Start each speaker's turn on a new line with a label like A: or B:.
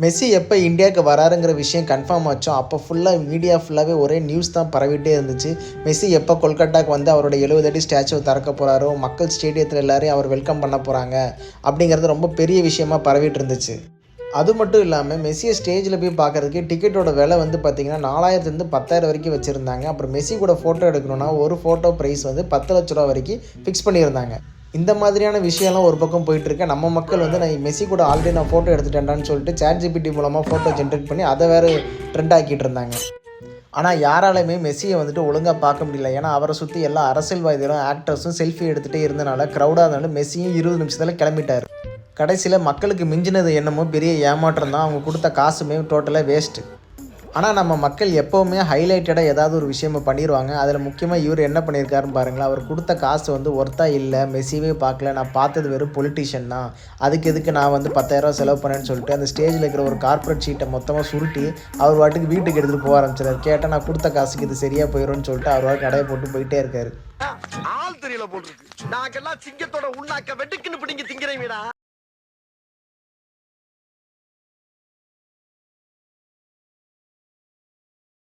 A: Messi எப்போ இந்தியாவுக்கு வராருங்கிற விஷயம் கன்ஃபார்ம் ஆச்சோ அப்போ ஃபுல்லாக மீடியா ஃபுல்லாகவே ஒரே நியூஸ் தான் பரவிட்டே இருந்துச்சு. மெஸ்ஸி எப்போ கொல்கட்டாக்கு வந்து அவரோட 70 அடி ஸ்டாச்சுவை திறக்க போகிறாரோ, மக்கள் ஸ்டேடியத்தில் எல்லாரையும் அவர் வெல்கம் பண்ண போகிறாங்க அப்படிங்கிறது ரொம்ப பெரிய விஷயமா பரவிட்டு இருந்துச்சு. அது மட்டும் இல்லாமல் மெஸ்ஸியை ஸ்டேஜில் போய் பார்க்குறதுக்கு டிக்கெட்டோட விலை வந்து பார்த்திங்கன்னா 4000 10,000 வரைக்கும் வச்சுருந்தாங்க. அப்புறம் மெஸ்ஸி கூட ஃபோட்டோ எடுக்கணுன்னா ஒரு ஃபோட்டோ ப்ரைஸ் வந்து 10 லட்ச ரூபா வரைக்கும் ஃபிக்ஸ் பண்ணியிருந்தாங்க. இந்த மாதிரியான விஷயம்லாம் ஒரு பக்கம் போயிட்டுருக்க, நம்ம மக்கள் வந்து நான் மெஸ்ஸி கூட ஆல்ரெடி நான் ஃபோட்டோ எடுத்துட்டேன்டான்னு சொல்லிட்டு ChatGPT மூலமாக ஃபோட்டோ ஜென்ரேட் பண்ணி அதை வேறு ட்ரெண்ட் ஆக்கிட்டு இருந்தாங்க. ஆனால் யாராலையுமே மெஸ்ஸியை வந்துட்டு ஒழுங்காக பார்க்க முடியல. ஏன்னா அவரை சுற்றி எல்லா அரசியல்வாதிகளும் ஆக்டர்ஸும் செல்ஃபி எடுத்துகிட்டே இருந்தனால க்ரௌடாக இருந்தாலும் மெஸ்ஸியும் 20 நிமிஷத்தில் கிளம்பிட்டார். கடைசியில் மக்களுக்கு மிஞ்சினது என்னமோ பெரிய ஏமாற்றம் தான். அவங்க கொடுத்த காசுமே டோட்டலாக வேஸ்ட்டு. ஆனால் நம்ம மக்கள் எப்போவுமே ஹைலைட்டடாக ஏதாவது ஒரு விஷயமா பண்ணிடுவாங்க. அதில் முக்கியமாக இவர் என்ன பண்ணியிருக்காருன்னு பாருங்களேன். அவர் கொடுத்த காசு வந்து ஒர்த்தா இல்லை, மெஸ்ஸியே பார்க்கல, நான் பார்த்தது வெறும் பொலிட்டிஷியன் தான், அதுக்கு எதுக்கு நான் வந்து 10,000 செலவு பண்ணேன்னு சொல்லிட்டு அந்த ஸ்டேஜில் இருக்கிற ஒரு கார்ப்பரேட் ஷீட்டை மொத்தமாக சுருட்டி அவர் வாட்டுக்கு வீட்டுக்கு எடுத்துகிட்டு போக ஆரம்பிச்சிடாரு. கேட்டால் நான் கொடுத்த காசுக்கு இது சரியாக போயிடும்னு சொல்லிட்டு அவர் வாட்டு கடையை போட்டு போயிட்டே இருக்காரு.
B: ஆள் தெரியல போட்டுருக்கு. நாங்கெல்லாம் சிங்கத்தோட உண்ணாக்க வெட்டுக்குன்னு பிடிங்க திங்கிறீங்கடா.